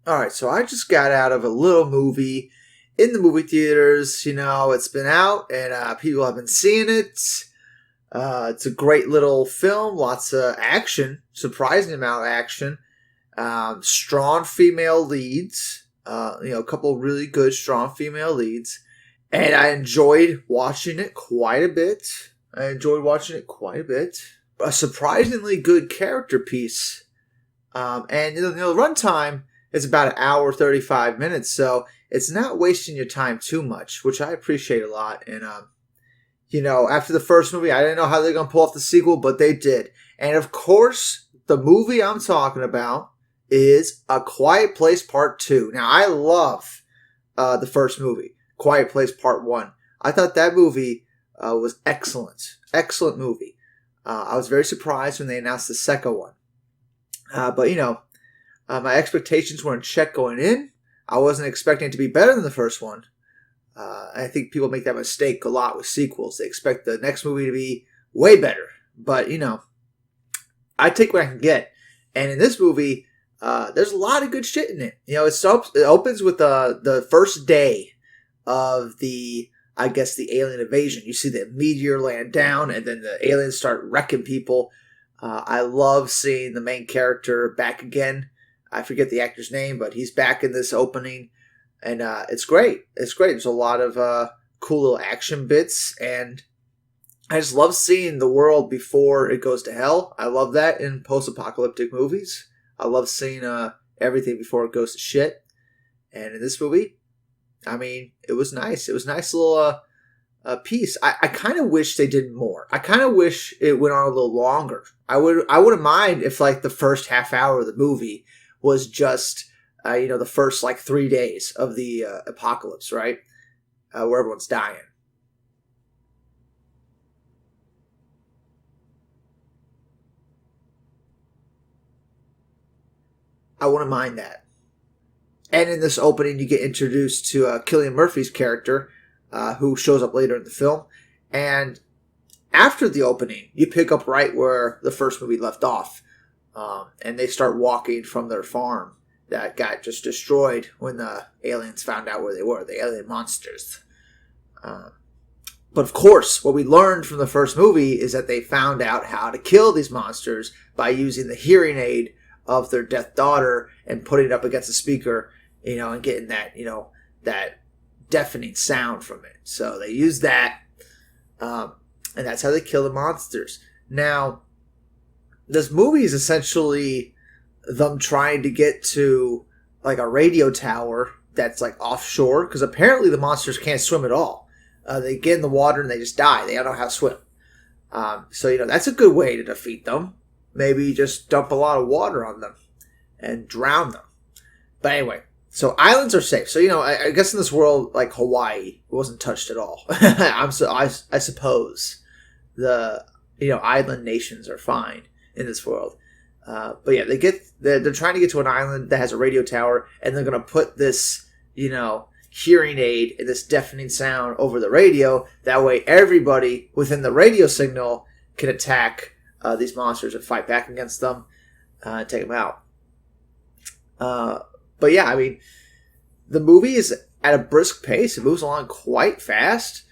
All right, so I just got out of a little movie in the movie theaters. It's been out and people have been seeing it. It's a great little film, lots of action, surprising amount of action, strong female leads. A couple really good, strong female leads, and I enjoyed watching it quite a bit. A surprisingly good character piece, and the runtime is about an hour 35 minutes, so it's not wasting your time too much, which I appreciate a lot. And after the first movie, I didn't know how they're gonna pull off the sequel, but they did. And of course, the movie I'm talking about is A Quiet Place Part Two. Now, I love the first movie, Quiet Place Part One. I thought that movie was excellent, excellent movie. I was very surprised when they announced the second one. But my expectations were in check going in. I wasn't expecting it to be better than the first one. I think people make that mistake a lot with sequels. They expect the next movie to be way better. But, I take what I can get. And in this movie, there's a lot of good shit in it. It opens with the first day of the alien invasion. You see the meteor land down, and then the aliens start wrecking people. I love seeing the main character back again. I forget the actor's name, but he's back in this opening, and it's great. It's great. There's a lot of cool little action bits, and I just love seeing the world before it goes to hell. I love that in post-apocalyptic movies. I love seeing everything before it goes to shit. And in this movie, I mean, it was nice. It was a nice little piece. I kind of wish they did more. I kind of wish it went on a little longer. I wouldn't mind if like the first half hour of the movie was just the first like 3 days of the apocalypse, right? Where everyone's dying. I wouldn't mind that. And in this opening, you get introduced to Cillian Murphy's character, who shows up later in the film. And after the opening, you pick up right where the first movie left off. And they start walking from their farm that got just destroyed when the aliens found out where they were, the alien monsters. But of course, what we learned from the first movie is that they found out how to kill these monsters by using the hearing aid of their deaf daughter and putting it up against the speaker, and getting that, that deafening sound from it. So they use that, and that's how they kill the monsters. Now, this movie is essentially them trying to get to like a radio tower that's like offshore, because apparently the monsters can't swim at all. They get in the water and they just die. They don't know how to swim. So that's a good way to defeat them. Maybe just dump a lot of water on them and drown them. But anyway, so islands are safe. So I guess in this world, like Hawaii, wasn't touched at all. I suppose the island nations are fine in this world. But yeah, they're trying to get to an island that has a radio tower, and they're gonna put this hearing aid and this deafening sound over the radio. That way, everybody within the radio signal can attack these monsters and fight back against them, and take them out. But yeah, I mean, the movie is at a brisk pace. It moves along quite fast,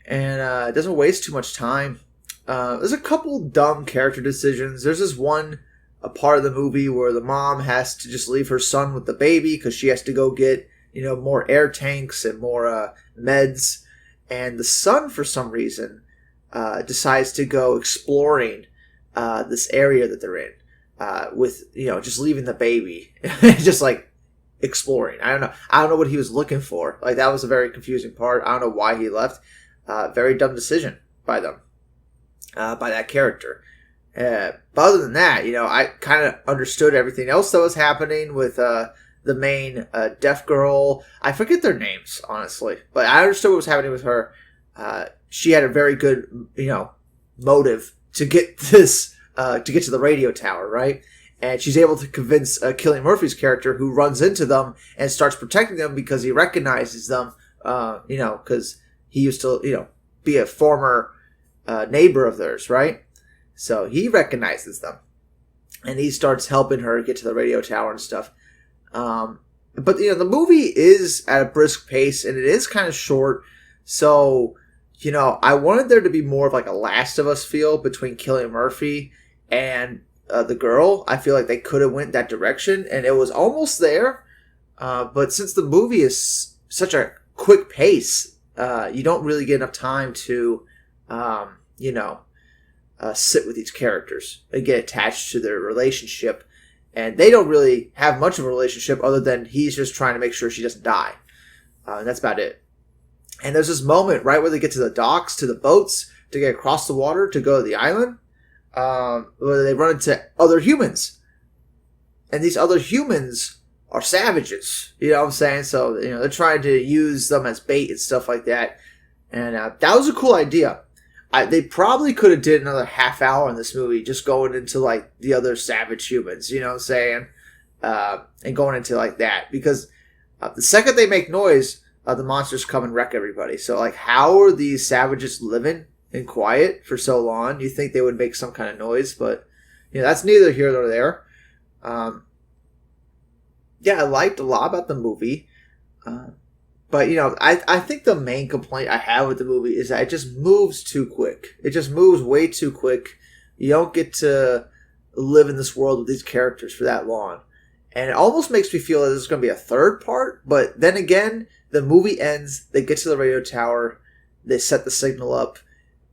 and it doesn't waste too much time. There's a couple dumb character decisions. There's this one a part of the movie where the mom has to just leave her son with the baby because she has to go get more air tanks and more meds, and the son for some reason decides to go exploring this area that they're in, with just leaving the baby, just like exploring. I don't know what he was looking for. Like, that was a very confusing part. I don't know why he left. Very dumb decision by them, by that character. But other than that, I kind of understood everything else that was happening with the main deaf girl. I forget their names, honestly, but I understood what was happening with her. She had a very good motive to get this to get to the radio tower, right? And she's able to convince Cillian Murphy's character, who runs into them and starts protecting them because he recognizes them, because he used to, be a former neighbor of theirs, right? So he recognizes them, and he starts helping her get to the radio tower and stuff. but the movie is at a brisk pace and it is kind of short. So, I wanted there to be more of like a Last of Us feel between Cillian Murphy and the girl. I feel like they could have went that direction, and it was almost there. But since the movie is such a quick pace, you don't really get enough time to, sit with these characters and get attached to their relationship. And they don't really have much of a relationship other than he's just trying to make sure she doesn't die. And that's about it. And there's this moment right where they get to the docks, to the boats, to get across the water to go to the island, where they run into other humans. And these other humans are savages. You know what I'm saying? So, they're trying to use them as bait and stuff like that. And that was a cool idea. They probably could have did another half hour in this movie just going into, like, the other savage humans, you know what I'm saying? And going into, like, that. Because the second they make noise, the monsters come and wreck everybody. So, like, how are these savages living in quiet for so long? You think they would make some kind of noise, but, that's neither here nor there. Yeah, I liked a lot about the movie. But, I think the main complaint I have with the movie is that it just moves too quick. It just moves way too quick. You don't get to live in this world with these characters for that long. And it almost makes me feel that there's going to be a third part. But then again, the movie ends, they get to the radio tower, they set the signal up,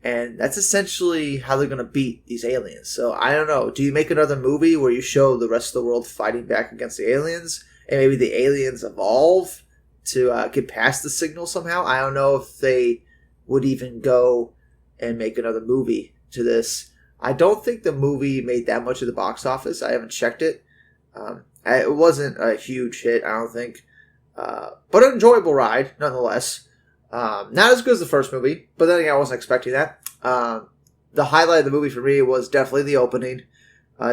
and that's essentially how they're going to beat these aliens. So, I don't know. Do you make another movie where you show the rest of the world fighting back against the aliens? And maybe the aliens evolve to get past the signal somehow? I don't know if they would even go and make another movie to this. I don't think the movie made that much at the box office. I haven't checked it. It wasn't a huge hit, I don't think. But an enjoyable ride, nonetheless. Not as good as the first movie, but then again, I wasn't expecting that. The highlight of the movie for me was definitely the opening.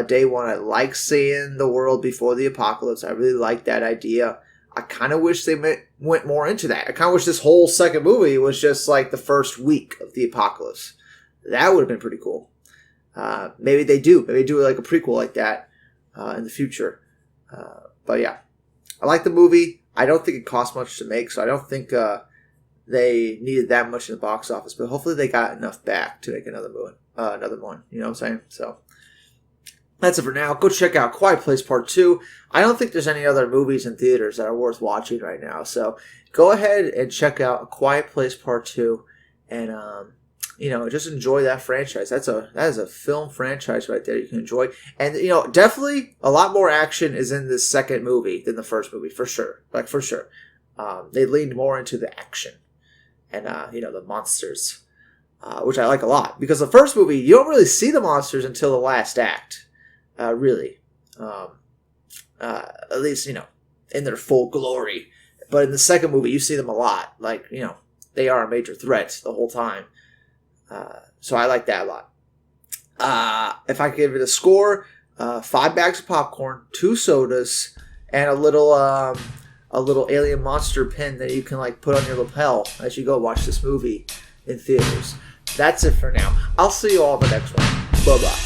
Day one, I like seeing the world before the apocalypse. I really like that idea. I kind of wish they went more into that. I kind of wish this whole second movie was just like the first week of the apocalypse. That would have been pretty cool. Maybe they do. Maybe they do like a prequel like that in the future. But yeah, I like the movie. I don't think it cost much to make, so I don't think they needed that much in the box office. But hopefully they got enough back to make another one. You know what I'm saying? So that's it for now. Go check out Quiet Place Part 2. I don't think there's any other movies in theaters that are worth watching right now. So go ahead and check out Quiet Place Part 2 and, just enjoy that franchise. That is a film franchise right there you can enjoy. And, definitely a lot more action is in this second movie than the first movie, for sure. Like, for sure. They leaned more into the action and, the monsters, which I like a lot. Because the first movie, you don't really see the monsters until the last act. Really. At least, in their full glory. But in the second movie, you see them a lot. Like, they are a major threat the whole time. So I like that a lot. If I could give it a score, 5 bags of popcorn, 2 sodas, and a little alien monster pin that you can, like, put on your lapel as you go watch this movie in theaters. That's it for now. I'll see you all in the next one. Bye-bye.